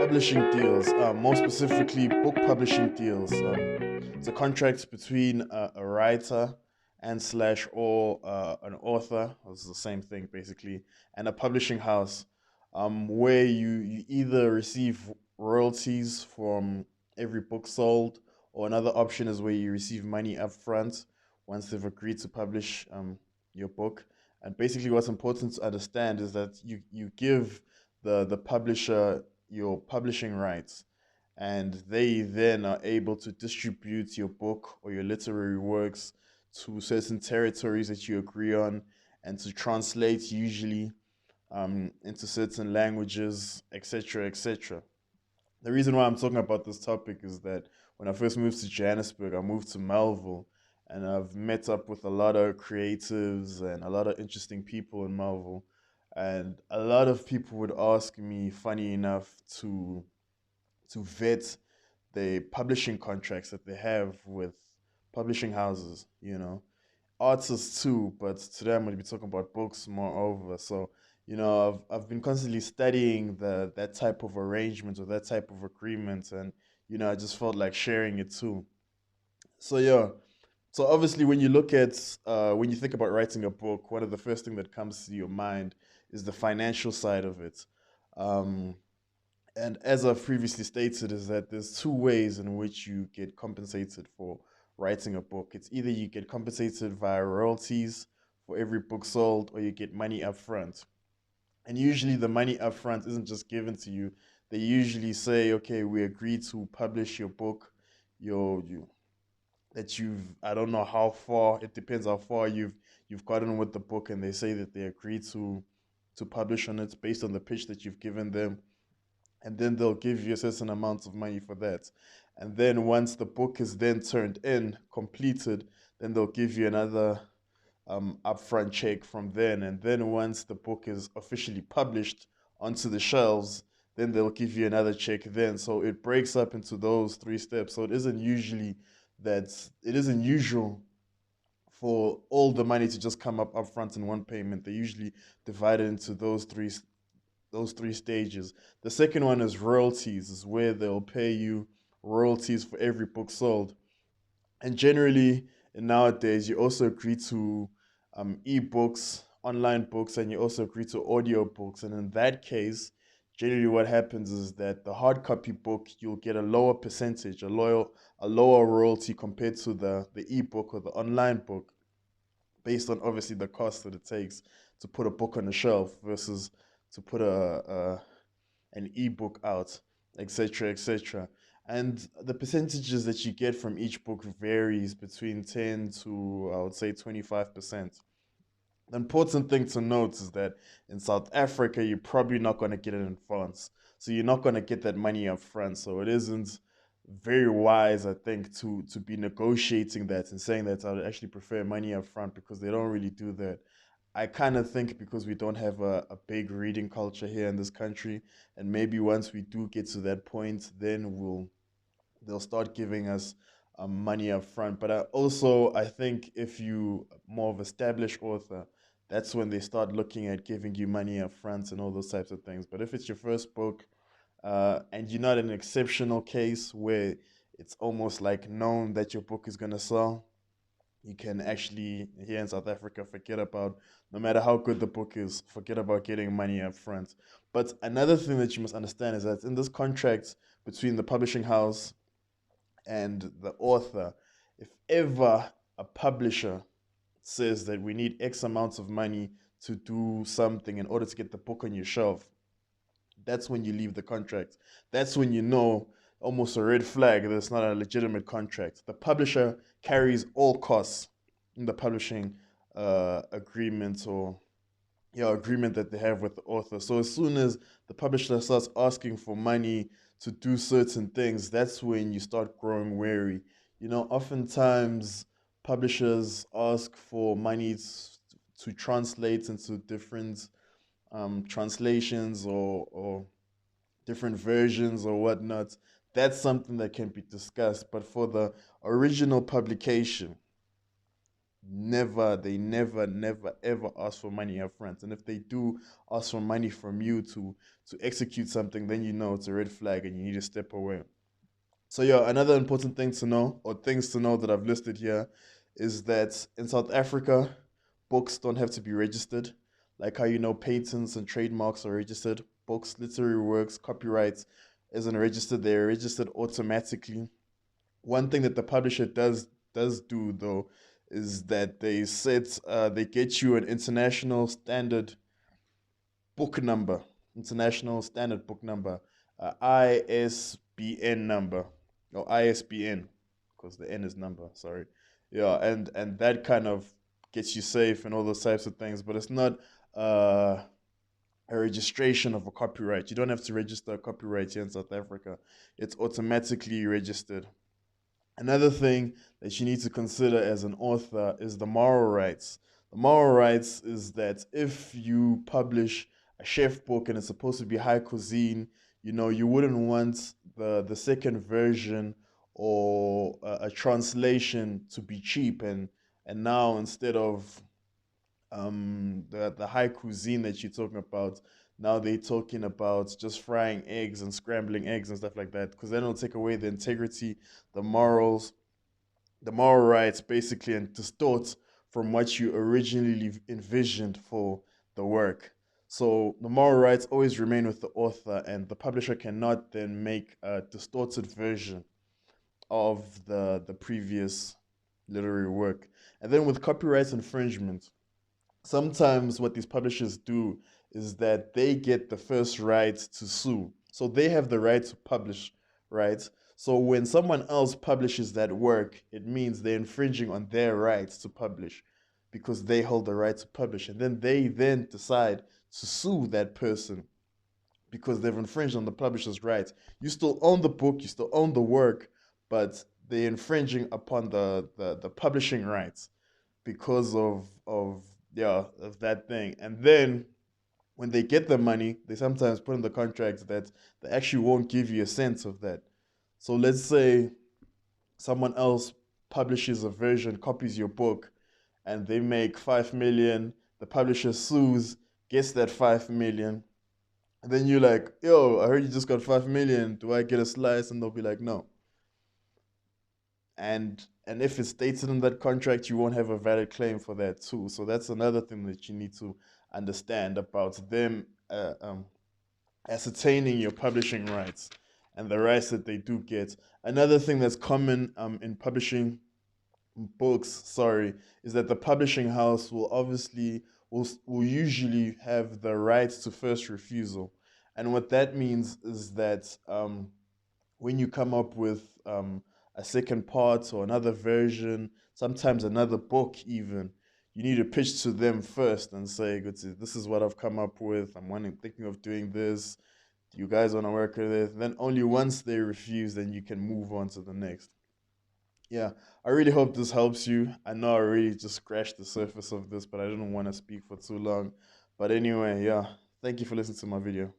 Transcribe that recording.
publishing deals, more specifically book publishing deals. It's a contract between a writer and slash or an author. It's the same thing basically, and a publishing house, where you either receive royalties from every book sold, or another option is where you receive money up front once they've agreed to publish your book. And basically, what's important to understand is that you give the publisher your publishing rights, and they then are able to distribute your book or your literary works to certain territories that you agree on, and to translate usually into certain languages, etc., etc. The reason why I'm talking about this topic is that when I first moved to Johannesburg, I moved to Melville, and I've met up with a lot of creatives and a lot of interesting people in Melville. And a lot of people would ask me, funny enough, to vet the publishing contracts that they have with publishing houses, artists too, but today I'm going to be talking about books moreover. So, I've been constantly studying that type of arrangement or that type of agreement, and I just felt like sharing it too. So yeah, so obviously when you think about writing a book, one of the first thing that comes to your mind is the financial side of it. Um, and as I've previously stated, is that there's two ways in which you get compensated for writing a book. It's either you get compensated via royalties for every book sold, or you get money up front. And usually the money up front isn't just given to you. They usually say, okay, we agree to publish your book, you that you've I don't know how far, it depends how far you've gotten with the book, and they say that they agree to publish on it based on the pitch that you've given them, and then they'll give you a certain amount of money for that. And then once the book is then turned in, completed, then they'll give you another upfront check from then. And then once the book is officially published onto the shelves, then they'll give you another check then. So it breaks up into those three steps. So it isn't usual for all the money to just come up upfront in one payment. They usually divide it into those three stages. The second one is royalties, is where they'll pay you royalties for every book sold. And generally, nowadays, you also agree to ebooks, online books, and you also agree to audio books. And in that case, generally what happens is that the hard copy book, you'll get a lower percentage, a lower royalty compared to the ebook or the online book, based on obviously the cost that it takes to put a book on the shelf versus to put an ebook out, etc., etc. And the percentages that you get from each book varies between 10 to, I would say, 25%. The important thing to note is that in South Africa, you're probably not going to get it in advance. So you're not going to get that money up front. So it isn't very wise, I think, to be negotiating that and saying that I would actually prefer money up front, because they don't really do that. I kind of think because we don't have a big reading culture here in this country, and maybe once we do get to that point, then they'll start giving us money up front. But I think if you more of established author, that's when they start looking at giving you money up front and all those types of things. But if it's your first book, and you're not an exceptional case where it's almost like known that your book is gonna sell, you can actually, here in South Africa, forget about, no matter how good the book is, forget about getting money up front. But another thing that you must understand is that in this contract between the publishing house and the author, if ever a publisher says that we need X amounts of money to do something in order to get the book on your shelf, that's when you leave the contract. That's when you know, almost a red flag, that it's not a legitimate contract. The publisher carries all costs in the publishing agreement, or agreement that they have with the author. So as soon as the publisher starts asking for money to do certain things, that's when you start growing wary. Oftentimes publishers ask for money to translate into different translations, or different versions or whatnot. That's something that can be discussed. But for the original publication, never, ever ask for money up front. And if they do ask for money from you to execute something, then you know it's a red flag and you need to step away. So yeah, another important thing to know, or things to know that I've listed here, is that in South Africa, books don't have to be registered. Like how patents and trademarks are registered. Books, literary works, copyrights isn't registered. They're registered automatically. One thing that the publisher does do though is that they get you an book number, international standard book number, ISBN number, or ISBN, because the N is number. Sorry, yeah, and that kind of gets you safe and all those types of things. But it's not uh, a registration of a copyright. You don't have to register a copyright here in South Africa. It's automatically registered. Another thing that you need to consider as an author is the moral rights. The moral rights is that if you publish a chef book and it's supposed to be high cuisine, you wouldn't want the second version or a translation to be cheap, and now instead of the high cuisine that you're talking about, now they're talking about just frying eggs and scrambling eggs and stuff like that, because then it'll take away the integrity, the morals, the moral rights basically, and distort from what you originally envisioned for the work. So the moral rights always remain with the author, and the publisher cannot then make a distorted version of the previous literary work. And then with copyright infringement, sometimes what these publishers do is that they get the first right to sue. So they have the right to publish, right? So when someone else publishes that work, it means they're infringing on their rights to publish because they hold the right to publish. And then they then decide to sue that person because they've infringed on the publisher's rights. You still own the book, you still own the work, but they're infringing upon the publishing rights because of that thing. And then when they get the money, they sometimes put in the contract that they actually won't give you a cent of that. So let's say someone else publishes a version, copies your book, and they make 5 million. The publisher sues, gets that 5 million. And then you're like, yo, I heard you just got 5 million. Do I get a slice? And they'll be like, no. And if it's stated in that contract, you won't have a valid claim for that too. So that's another thing that you need to understand about them ascertaining your publishing rights and the rights that they do get. Another thing that's common in publishing books, sorry, is that the publishing house will usually have the right to first refusal. And what that means is that when you come up with a second part or another version, sometimes another book even, you need to pitch to them first and say, this is what I've come up with. Thinking of doing this. Do you guys want to work with it? Then only once they refuse, then you can move on to the next. Yeah, I really hope this helps you. I know I really just scratched the surface of this, but I didn't want to speak for too long. But anyway, yeah, thank you for listening to my video.